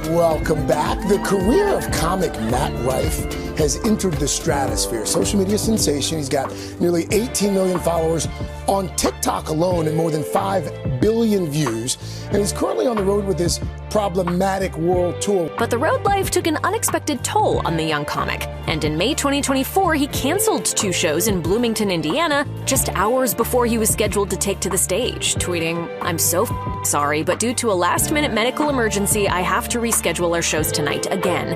Welcome back. The career of comic Matt Rife has entered the stratosphere. Social media sensation. He's got nearly 18 million followers on TikTok alone and more than 5 billion views. And he's currently on the road with this problematic world tour. But the road life took an unexpected toll on the young comic. And in May 2024, he canceled 2 shows in Bloomington, Indiana, just hours before he was scheduled to take to the stage, tweeting, "I'm so sorry, but due to a last-minute medical emergency, I have to reschedule our shows tonight again."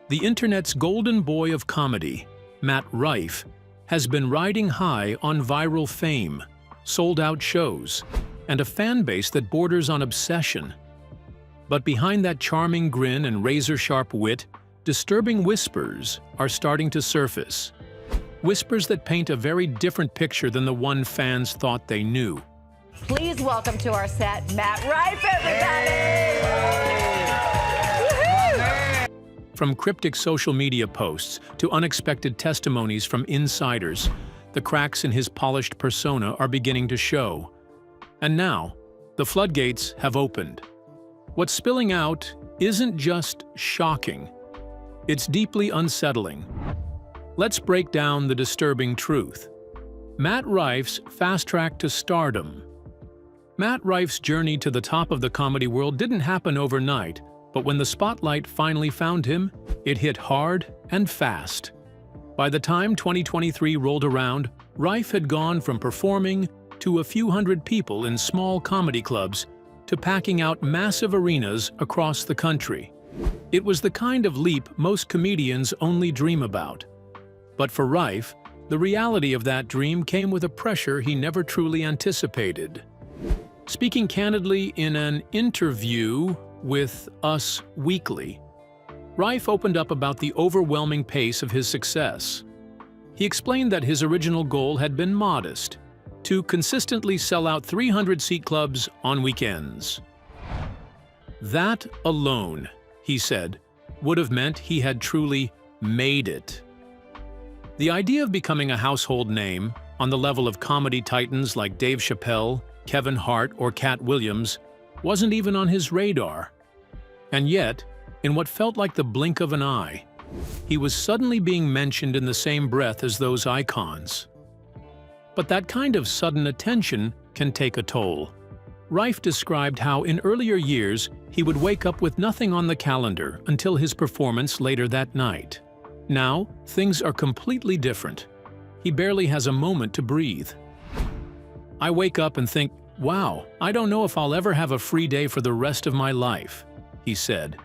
The internet's golden boy of comedy, Matt Rife, has been riding high on viral fame, sold-out shows, and a fan base that borders on obsession. But behind that charming grin and razor-sharp wit, disturbing whispers are starting to surface. Whispers that paint a very different picture than the one fans thought they knew. Please welcome to our set, Matt Rife, everybody! From cryptic social media posts to unexpected testimonies from insiders, the cracks in his polished persona are beginning to show. And now, the floodgates have opened. What's spilling out isn't just shocking, it's deeply unsettling. Let's break down the disturbing truth. Matt Rife's fast track to stardom. Matt Rife's journey to the top of the comedy world didn't happen overnight, but when the spotlight finally found him, it hit hard and fast. By the time 2023 rolled around, Rife had gone from performing to a few hundred people in small comedy clubs to packing out massive arenas across the country. It was the kind of leap most comedians only dream about. But for Rife, the reality of that dream came with a pressure he never truly anticipated. Speaking candidly in an interview with Us Weekly, Rife opened up about the overwhelming pace of his success. He explained that his original goal had been modest, to consistently sell out 300-seat clubs on weekends. That alone, he said, would have meant he had truly made it. The idea of becoming a household name, on the level of comedy titans like Dave Chappelle, Kevin Hart, or Cat Williams, wasn't even on his radar. And yet, in what felt like the blink of an eye, he was suddenly being mentioned in the same breath as those icons. But that kind of sudden attention can take a toll. Rife described how in earlier years he would wake up with nothing on the calendar until his performance later that night. Now, things are completely different. He barely has a moment to breathe. "I wake up and think, wow, I don't know if I'll ever have a free day for the rest of my life," he said.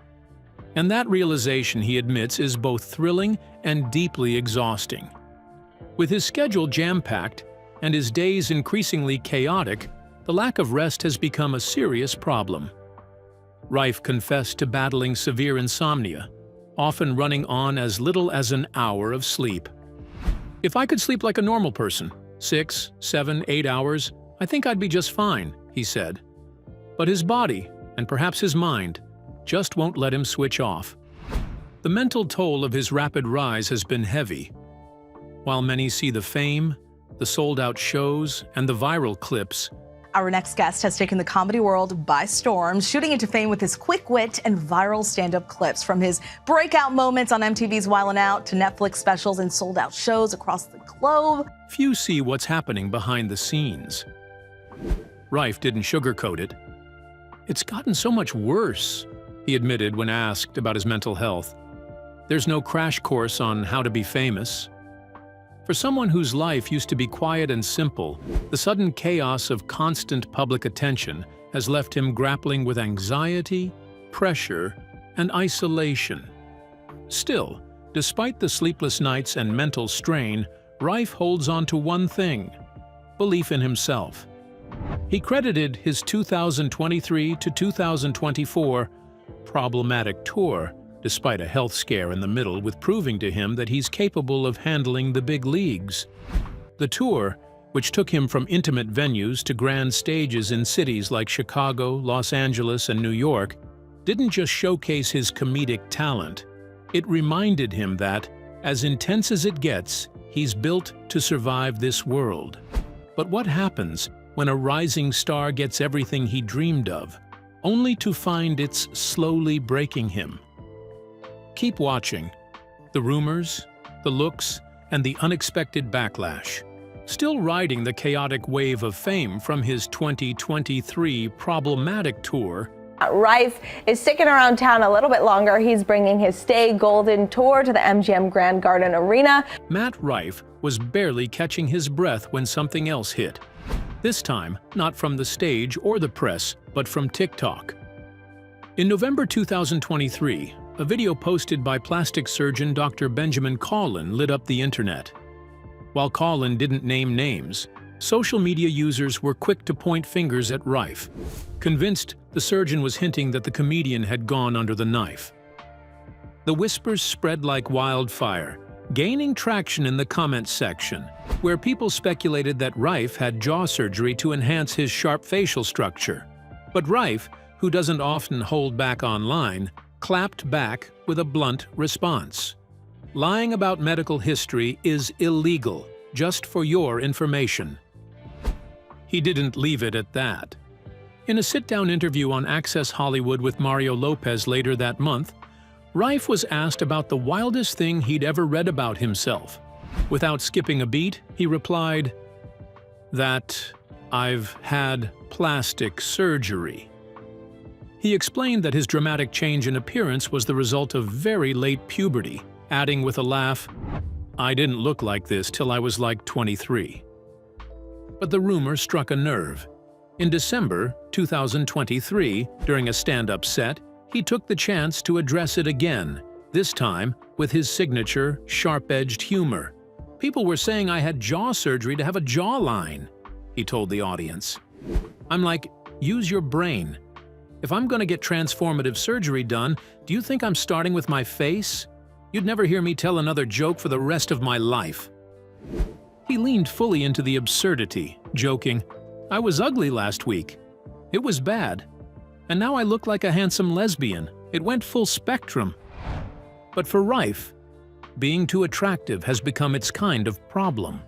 And that realization, he admits, is both thrilling and deeply exhausting. With his schedule jam-packed and his days increasingly chaotic, the lack of rest has become a serious problem. Rife confessed to battling severe insomnia, often running on as little as an hour of sleep. "If I could sleep like a normal person, 6, 7, 8 hours, I think I'd be just fine," he said. But his body, and perhaps his mind, just won't let him switch off. The mental toll of his rapid rise has been heavy. While many see the fame, the sold-out shows, and the viral clips, our next guest has taken the comedy world by storm, shooting into fame with his quick wit and viral stand-up clips. From his breakout moments on MTV's Wildin' Out to Netflix specials and sold-out shows across the globe, few see what's happening behind the scenes. Rife didn't sugarcoat it. "It's gotten so much worse," he admitted when asked about his mental health. "There's no crash course on how to be famous." For someone whose life used to be quiet and simple, the sudden chaos of constant public attention has left him grappling with anxiety, pressure, and isolation. Still, despite the sleepless nights and mental strain, Rife holds on to one thing: belief in himself. He credited his 2023 to 2024 problematic tour, despite a health scare in the middle, with proving to him that he's capable of handling the big leagues. The tour, which took him from intimate venues to grand stages in cities like Chicago, Los Angeles, and New York, didn't just showcase his comedic talent. It reminded him that, as intense as it gets, he's built to survive this world. But what happens when a rising star gets everything he dreamed of? only to find it's slowly breaking him. Keep watching. The rumors, the looks, and the unexpected backlash. Still riding the chaotic wave of fame from his 2023 problematic tour, Rife is sticking around town a little bit longer. He's bringing his Stay Golden tour to the MGM Grand Garden Arena. Matt Rife was barely catching his breath when something else hit. This time, not from the stage or the press, but from TikTok. In November 2023, a video posted by plastic surgeon Dr. Benjamin Collin lit up the internet. While Collin didn't name names, social media users were quick to point fingers at Rife, convinced the surgeon was hinting that the comedian had gone under the knife. The whispers spread like wildfire, gaining traction in the comments section, where people speculated that Rife had jaw surgery to enhance his sharp facial structure. But Rife, who doesn't often hold back online, clapped back with a blunt response. Lying about medical history is illegal, just for your information. He didn't leave it at that. In a sit-down interview on Access Hollywood with Mario Lopez later that month, Rife was asked about the wildest thing he'd ever read about himself. Without skipping a beat, he replied, "That I've had plastic surgery." He explained that his dramatic change in appearance was the result of very late puberty, adding with a laugh, "I didn't look like this till I was like 23. But the rumor struck a nerve. In December 2023, during a stand-up set, he took the chance to address it again, this time with his signature, sharp-edged humor. "People were saying I had jaw surgery to have a jawline," he told the audience. "I'm like, use your brain. If I'm gonna get transformative surgery done, do you think I'm starting with my face? You'd never hear me tell another joke for the rest of my life." He leaned fully into the absurdity, joking, "I was ugly last week. It was bad. And now I look like a handsome lesbian. It went full spectrum." But for Rife, being too attractive has become its kind of problem.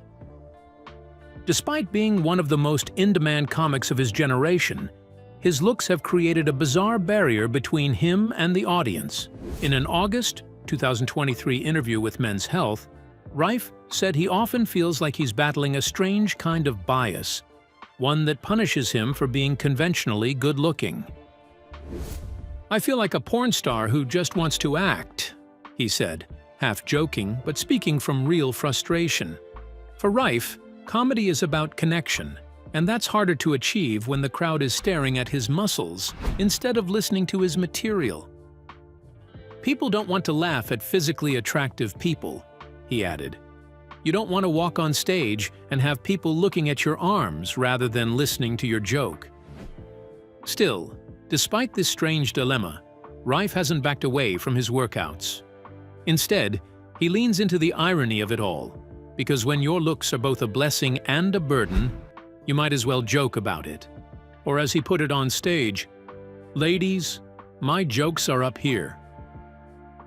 Despite being one of the most in-demand comics of his generation, his looks have created a bizarre barrier between him and the audience. In an August 2023 interview with Men's Health, Rife said he often feels like he's battling a strange kind of bias, one that punishes him for being conventionally good-looking. "I feel like a porn star who just wants to act," he said, half joking but speaking from real frustration. For Rife, comedy is about connection, and that's harder to achieve when the crowd is staring at his muscles instead of listening to his material. "People don't want to laugh at physically attractive people," he added. "You don't want to walk on stage and have people looking at your arms rather than listening to your joke." Still, despite this strange dilemma, Rife hasn't backed away from his workouts. Instead, he leans into the irony of it all, because when your looks are both a blessing and a burden, you might as well joke about it. Or as he put it on stage, "Ladies, my jokes are up here."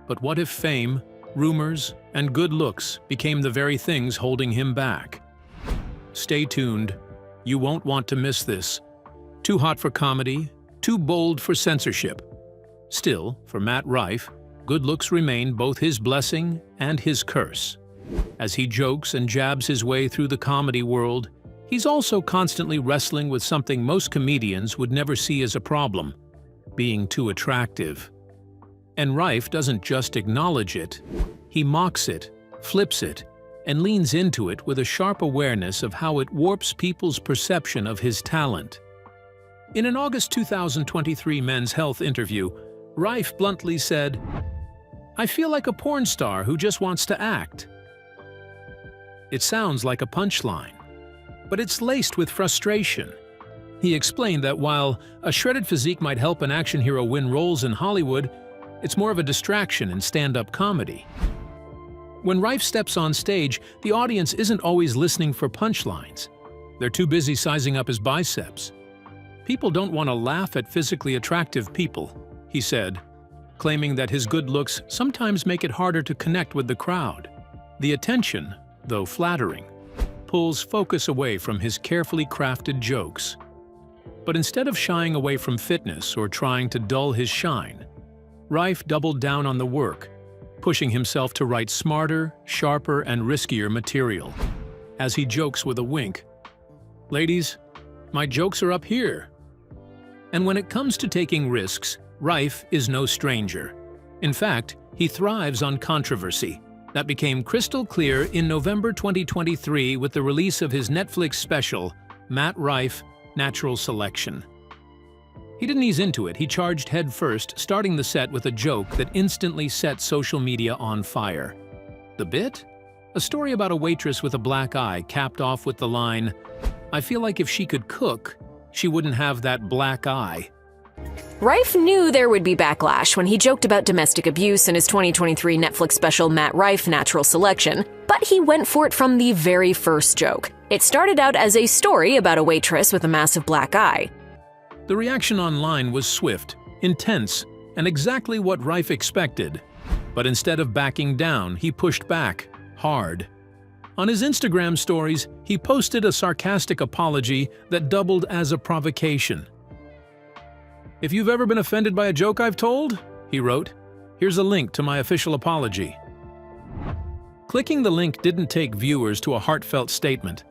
But what if fame, rumors, and good looks became the very things holding him back? Stay tuned. You won't want to miss this. Too hot for comedy, too bold for censorship. Still, for Matt Rife, good looks remain both his blessing and his curse. As he jokes and jabs his way through the comedy world, he's also constantly wrestling with something most comedians would never see as a problem: being too attractive. And Rife doesn't just acknowledge it, he mocks it, flips it, and leans into it with a sharp awareness of how it warps people's perception of his talent. In an August 2023 Men's Health interview, Rife bluntly said, "I feel like a porn star who just wants to act." It sounds like a punchline, but it's laced with frustration. He explained that while a shredded physique might help an action hero win roles in Hollywood, it's more of a distraction in stand-up comedy. When Rife steps on stage, the audience isn't always listening for punchlines. They're too busy sizing up his biceps. "People don't want to laugh at physically attractive people," he said, claiming that his good looks sometimes make it harder to connect with the crowd. The attention, though flattering, pulls focus away from his carefully crafted jokes. But instead of shying away from fitness or trying to dull his shine, Rife doubled down on the work, pushing himself to write smarter, sharper, and riskier material. As he jokes with a wink, "Ladies, my jokes are up here." And when it comes to taking risks, Rife is no stranger. In fact, he thrives on controversy. That became crystal clear in November 2023 with the release of his Netflix special, Matt Rife, Natural Selection. He didn't ease into it, he charged headfirst, starting the set with a joke that instantly set social media on fire. The bit? A story about a waitress with a black eye capped off with the line, "I feel like if she could cook, she wouldn't have that black eye." Rife knew there would be backlash when he joked about domestic abuse in his 2023 Netflix special Matt Rife, Natural Selection, but he went for it from the very first joke. It started out as a story about a waitress with a massive black eye. The reaction online was swift, intense, and exactly what Rife expected. But instead of backing down, he pushed back, hard. On his Instagram stories, he posted a sarcastic apology that doubled as a provocation. "If you've ever been offended by a joke I've told," he wrote, "here's a link to my official apology." Clicking the link didn't take viewers to a heartfelt statement.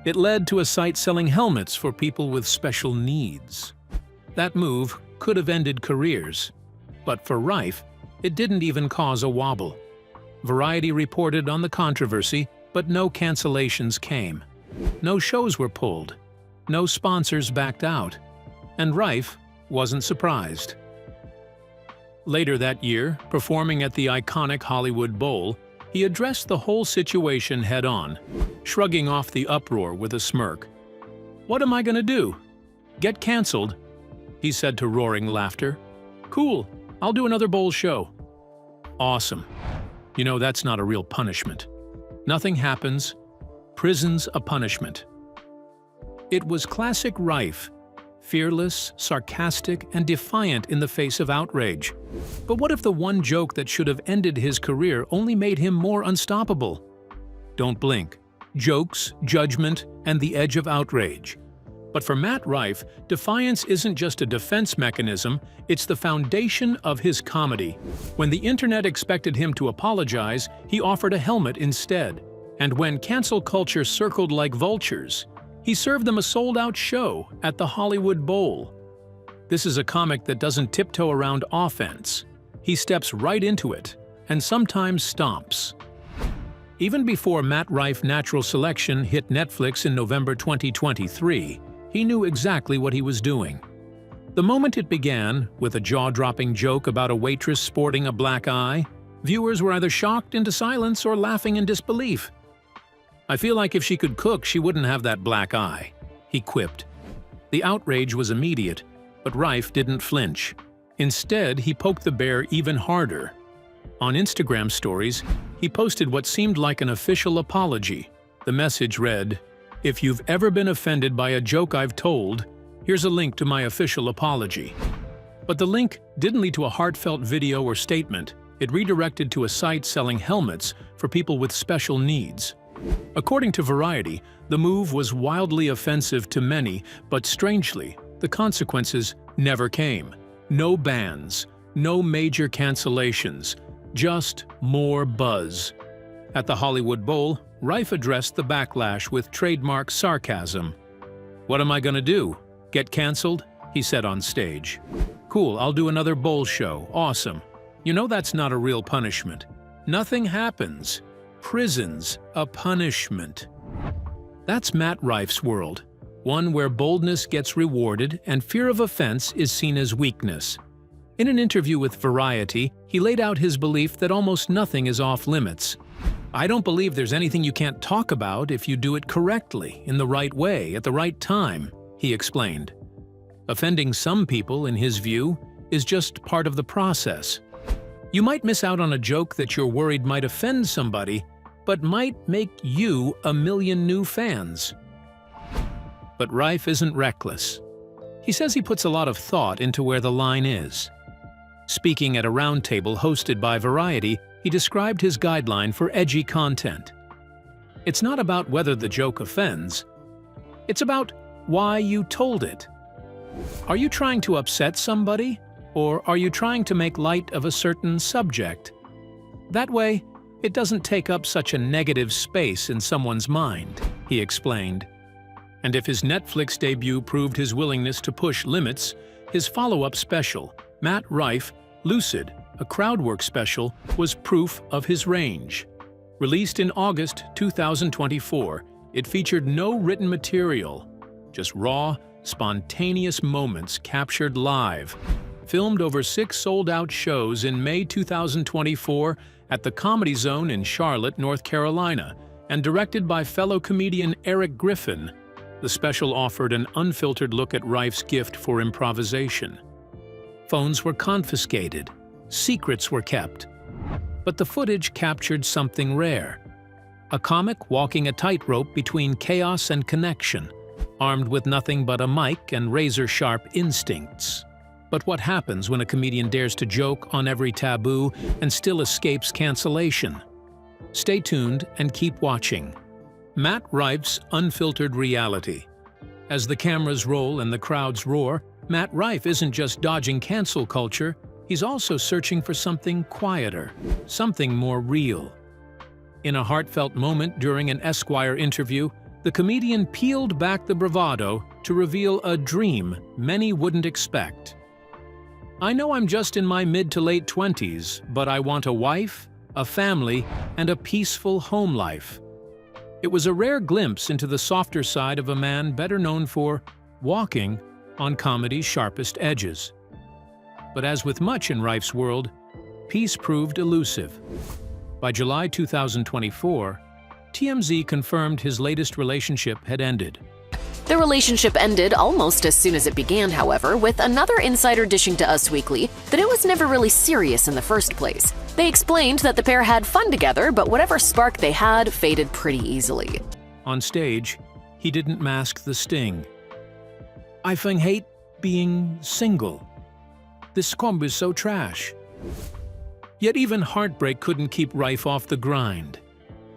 It led to a site selling helmets for people with special needs. That move could have ended careers. But for Rife, it didn't even cause a wobble. Variety reported on the controversy, but no cancellations came. No shows were pulled. No sponsors backed out. And Rife wasn't surprised. Later that year, performing at the iconic Hollywood Bowl, he addressed the whole situation head-on, shrugging off the uproar with a smirk. "What am I gonna do? Get canceled?" he said to roaring laughter. "Cool, I'll do another bowl show." Awesome. You know, that's not a real punishment. Nothing happens. Prison's a punishment. It was classic Rife, fearless, sarcastic, and defiant in the face of outrage. But what if the one joke that should have ended his career only made him more unstoppable? Don't blink. Jokes, judgment, and the edge of outrage. But for Matt Rife, defiance isn't just a defense mechanism, it's the foundation of his comedy. When the internet expected him to apologize, he offered a helmet instead. And when cancel culture circled like vultures, he served them a sold-out show at the Hollywood Bowl. This is a comic that doesn't tiptoe around offense. He steps right into it, and sometimes stomps. Even before Matt Rife Natural Selection hit Netflix in November 2023, he knew exactly what he was doing. The moment it began, with a jaw-dropping joke about a waitress sporting a black eye, viewers were either shocked into silence or laughing in disbelief. "I feel like if she could cook, she wouldn't have that black eye," he quipped. The outrage was immediate, but Rife didn't flinch. Instead, he poked the bear even harder. On Instagram stories, he posted what seemed like an official apology. The message read, "If you've ever been offended by a joke I've told, here's a link to my official apology." But the link didn't lead to a heartfelt video or statement. It redirected to a site selling helmets for people with special needs. According to Variety, the move was wildly offensive to many, but strangely, the consequences never came. No bans, no major cancellations, just more buzz. At the Hollywood Bowl, Rife addressed the backlash with trademark sarcasm. "What am I gonna do? Get canceled?" he said on stage. "Cool, I'll do another bowl show. Awesome. You know that's not a real punishment. Nothing happens. Prison's a punishment." That's Matt Rife's world, one where boldness gets rewarded and fear of offense is seen as weakness. In an interview with Variety, he laid out his belief that almost nothing is off-limits. "I don't believe there's anything you can't talk about if you do it correctly, in the right way, at the right time," he explained. Offending some people, in his view, is just part of the process. You might miss out on a joke that you're worried might offend somebody, but might make you a million new fans. But Rife isn't reckless. He says he puts a lot of thought into where the line is. Speaking at a roundtable hosted by Variety, he described his guideline for edgy content. It's not about whether the joke offends. It's about why you told it. Are you trying to upset somebody, or are you trying to make light of a certain subject? That way, it doesn't take up such a negative space in someone's mind, he explained. And if his Netflix debut proved his willingness to push limits, his follow-up special, Matt Rife, Lucid, a crowdwork special, was proof of his range. Released in August 2024, it featured no written material, just raw, spontaneous moments captured live. Filmed over 6 sold-out shows in May 2024 at the Comedy Zone in Charlotte, North Carolina, and directed by fellow comedian Eric Griffin, the special offered an unfiltered look at Rife's gift for improvisation. Phones were confiscated, secrets were kept, but the footage captured something rare. A comic walking a tightrope between chaos and connection, armed with nothing but a mic and razor-sharp instincts. But what happens when a comedian dares to joke on every taboo and still escapes cancellation? Stay tuned and keep watching. Matt Rife's Unfiltered Reality. As the cameras roll and the crowds roar, Matt Rife isn't just dodging cancel culture, he's also searching for something quieter, something more real. In a heartfelt moment during an Esquire interview, the comedian peeled back the bravado to reveal a dream many wouldn't expect. I know I'm just in my mid to late 20s, but I want a wife, a family, and a peaceful home life. It was a rare glimpse into the softer side of a man better known for walking on comedy's sharpest edges. But as with much in Rife's world, peace proved elusive. By July 2024, TMZ confirmed his latest relationship had ended. The relationship ended almost as soon as it began, however, with another insider dishing to Us Weekly that it was never really serious in the first place. They explained that the pair had fun together, but whatever spark they had faded pretty easily. On stage, he didn't mask the sting. I hate being single. This combo is so trash. Yet even heartbreak couldn't keep Rife off the grind.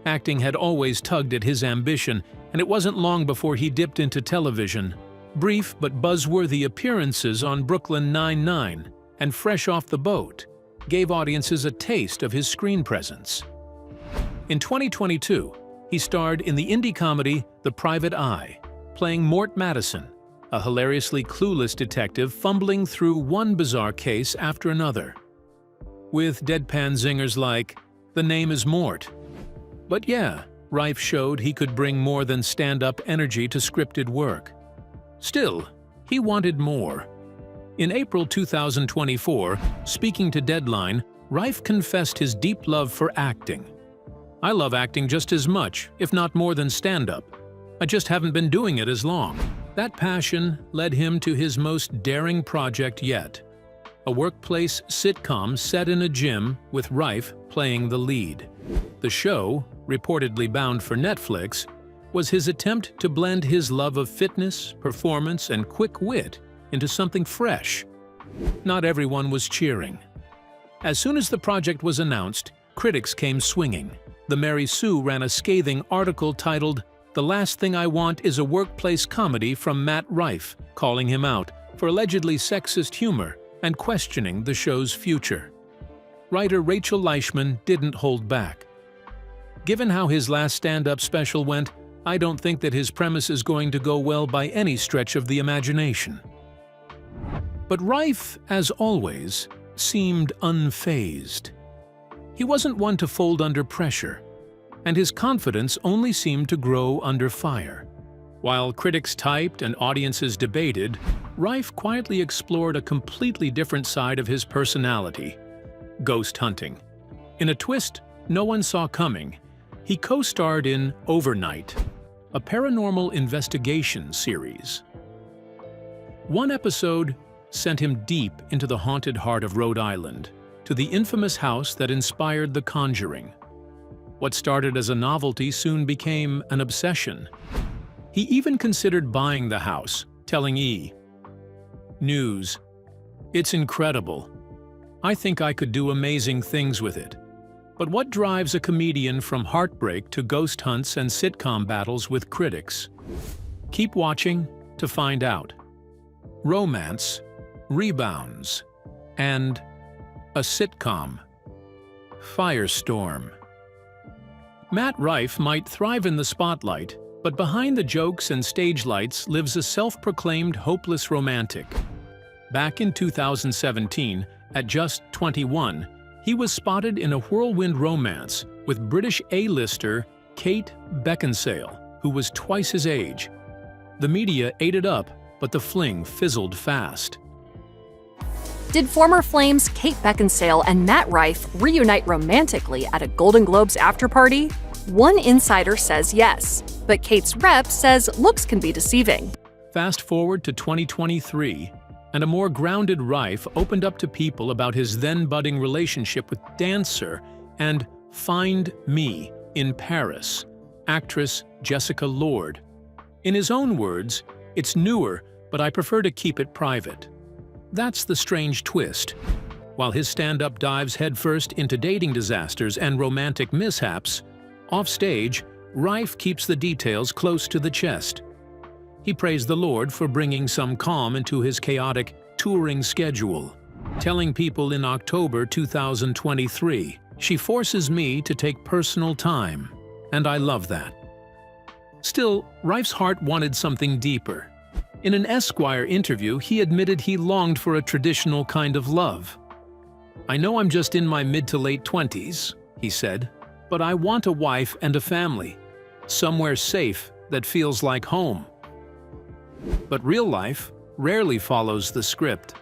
Acting had always tugged at his ambition, and it wasn't long before he dipped into television. Brief but buzzworthy appearances on Brooklyn Nine-Nine and Fresh Off the Boat gave audiences a taste of his screen presence. In 2022, he starred in the indie comedy The Private Eye, playing Mort Madison, a hilariously clueless detective fumbling through one bizarre case after another. With deadpan zingers like, "The name is Mort." But yeah, Rife showed he could bring more than stand-up energy to scripted work. Still, he wanted more. In April 2024, speaking to Deadline, Rife confessed his deep love for acting. "I love acting just as much, if not more than stand-up. I just haven't been doing it as long." That passion led him to his most daring project yet, a workplace sitcom set in a gym with Rife playing the lead. The show, reportedly bound for Netflix, was his attempt to blend his love of fitness, performance, and quick wit into something fresh. Not everyone was cheering. As soon as the project was announced, critics came swinging. The Mary Sue ran a scathing article titled, "The Last Thing I Want is a Workplace Comedy from Matt Rife," calling him out for allegedly sexist humor and questioning the show's future. Writer Rachel Leishman didn't hold back. "Given how his last stand-up special went, I don't think that his premise is going to go well by any stretch of the imagination." But Rife, as always, seemed unfazed. He wasn't one to fold under pressure, and his confidence only seemed to grow under fire. While critics typed and audiences debated, Rife quietly explored a completely different side of his personality: ghost hunting. In a twist no one saw coming, he co-starred in Overnight, a paranormal investigation series. One episode sent him deep into the haunted heart of Rhode Island, to the infamous house that inspired The Conjuring. What started as a novelty soon became an obsession. He even considered buying the house, telling E! News, "It's incredible. I think I could do amazing things with it." But what drives a comedian from heartbreak to ghost hunts and sitcom battles with critics? Keep watching to find out. romance, rebounds, and a sitcom. Firestorm. Matt Rife might thrive in the spotlight, but behind the jokes and stage lights lives a self-proclaimed hopeless romantic. Back in 2017, at just 21, he was spotted in a whirlwind romance with British A-lister Kate Beckinsale, who was twice his age. The media ate it up, but the fling fizzled fast. Did former Flames Kate Beckinsale and Matt Rife reunite romantically at a Golden Globes after-party? One insider says yes, but Kate's rep says looks can be deceiving. Fast forward to 2023, and a more grounded Rife opened up to people about his then-budding relationship with dancer and Find Me in Paris, actress Jessica Lord. In his own words, "It's newer, but I prefer to keep it private." That's the strange twist. While his stand-up dives headfirst into dating disasters and romantic mishaps, offstage, Rife keeps the details close to the chest. He praised the Lord for bringing some calm into his chaotic touring schedule, telling people in October 2023, "She forces me to take personal time, and I love that." Still, Rife's heart wanted something deeper. In an Esquire interview, he admitted he longed for a traditional kind of love. "I know I'm just in my mid to late 20s, he said, "but I want a wife and a family, somewhere safe that feels like home." But real life rarely follows the script.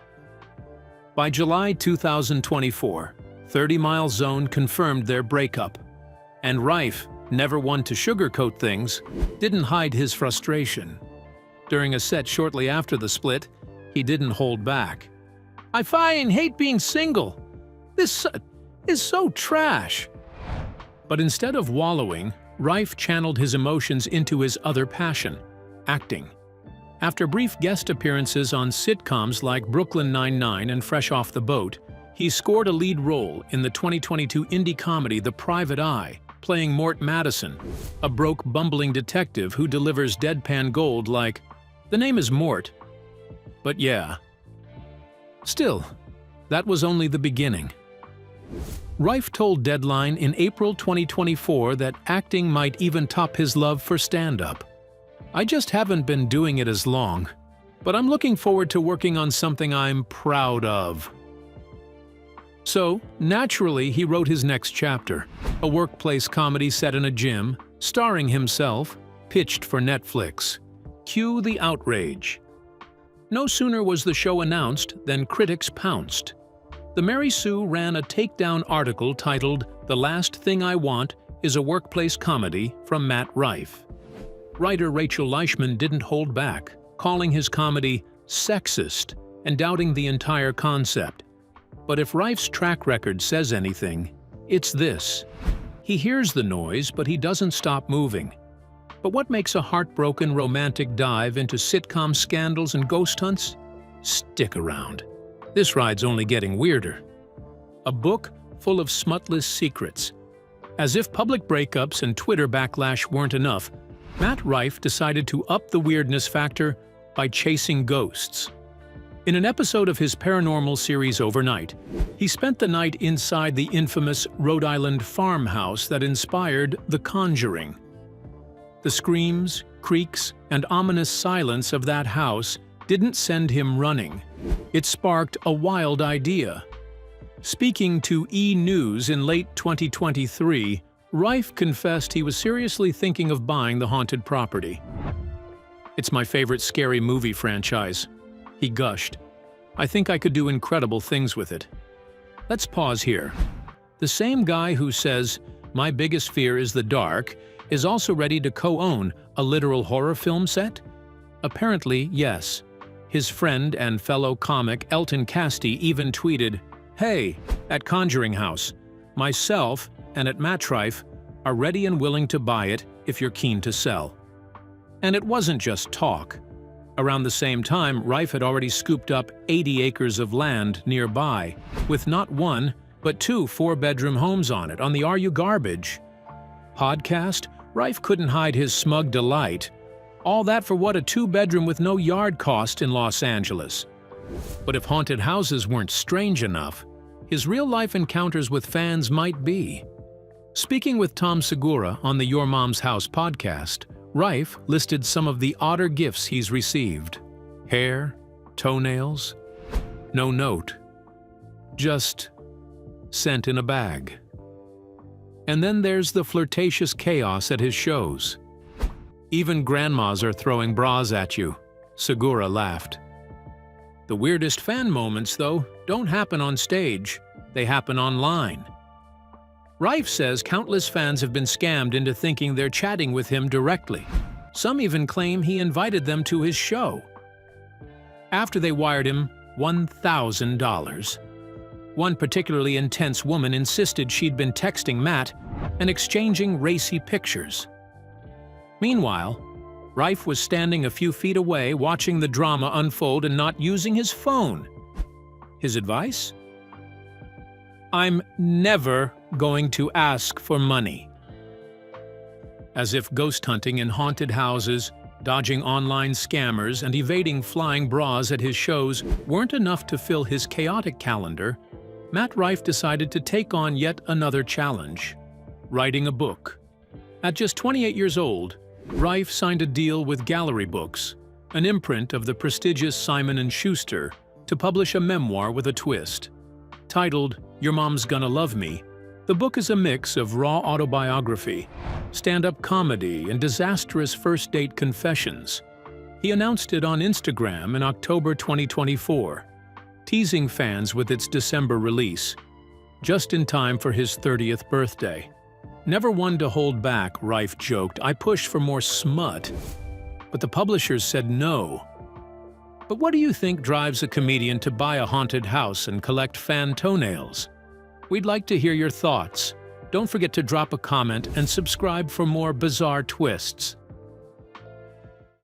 By July 2024, 30 Mile Zone confirmed their breakup, and Rife, never one to sugarcoat things, didn't hide his frustration. During a set shortly after the split, he didn't hold back. "I hate being single. This is so trash." But instead of wallowing, Rife channeled his emotions into his other passion, acting. After brief guest appearances on sitcoms like Brooklyn Nine-Nine and Fresh Off the Boat, he scored a lead role in the 2022 indie comedy The Private Eye, playing Mort Madison, a broke, bumbling detective who delivers deadpan gold like, "The name is Mort." But yeah. Still, that was only the beginning. Rife told Deadline in April 2024 that acting might even top his love for stand-up. "I just haven't been doing it as long, but I'm looking forward to working on something I'm proud of." So, naturally, he wrote his next chapter, a workplace comedy set in a gym, starring himself, pitched for Netflix. Cue the outrage. No sooner was the show announced than critics pounced. The Mary Sue ran a takedown article titled "The Last Thing I Want is a Workplace Comedy" from Matt Rife. Writer Rachel Leishman didn't hold back, calling his comedy sexist and doubting the entire concept. But if Rife's track record says anything, it's this. He hears the noise, but he doesn't stop moving. But what makes a heartbroken romantic dive into sitcom scandals and ghost hunts? Stick around. This ride's only getting weirder. A book full of smutless secrets. As if public breakups and Twitter backlash weren't enough, Matt Rife decided to up the weirdness factor by chasing ghosts. In an episode of his paranormal series Overnight, he spent the night inside the infamous Rhode Island farmhouse that inspired The Conjuring. The screams, creaks, and ominous silence of that house didn't send him running. It sparked a wild idea. Speaking to E! News in late 2023, Rife confessed he was seriously thinking of buying the haunted property. "It's my favorite scary movie franchise," he gushed. "I think I could do incredible things with it." Let's pause here. The same guy who says, "My biggest fear is the dark," is also ready to co-own a literal horror film set? Apparently, yes. His friend and fellow comic Elton Casti even tweeted, "Hey, at Conjuring House, myself and at Matt Rife are ready and willing to buy it if you're keen to sell." And it wasn't just talk. Around the same time, Rife had already scooped up 80 acres of land nearby, with not one, but 2 4-bedroom homes on it, on the Are You Garbage? Podcast, Rife couldn't hide his smug delight. All that for what a two-bedroom with no yard cost in Los Angeles. But if haunted houses weren't strange enough, his real-life encounters with fans might be. Speaking with Tom Segura on the Your Mom's House podcast, Rife listed some of the odder gifts he's received. Hair, toenails, no note, just sent in a bag. And then there's the flirtatious chaos at his shows. Even grandmas are throwing bras at you, Segura laughed. The weirdest fan moments, though, don't happen on stage, they happen online. Rife says countless fans have been scammed into thinking they're chatting with him directly. Some even claim he invited them to his show. After they wired him $1,000. One particularly intense woman insisted she'd been texting Matt and exchanging racy pictures. Meanwhile, Rife was standing a few feet away watching the drama unfold and not using his phone. His advice? I'm never going to ask for money. As if ghost hunting in haunted houses, dodging online scammers, and evading flying bras at his shows weren't enough to fill his chaotic calendar, Matt Rife decided to take on yet another challenge: writing a book. At just 28 years old, Rife signed a deal with Gallery Books, an imprint of the prestigious Simon & Schuster, to publish a memoir with a twist. Titled Your Mom's Gonna Love Me, the book is a mix of raw autobiography, stand-up comedy, and disastrous first-date confessions. He announced it on Instagram in October 2024, teasing fans with its December release, just in time for his 30th birthday. Never one to hold back, Rife joked, I pushed for more smut, but the publishers said no. But what do you think drives a comedian to buy a haunted house and collect fan toenails? We'd like to hear your thoughts. Don't forget to drop a comment and subscribe for more bizarre twists.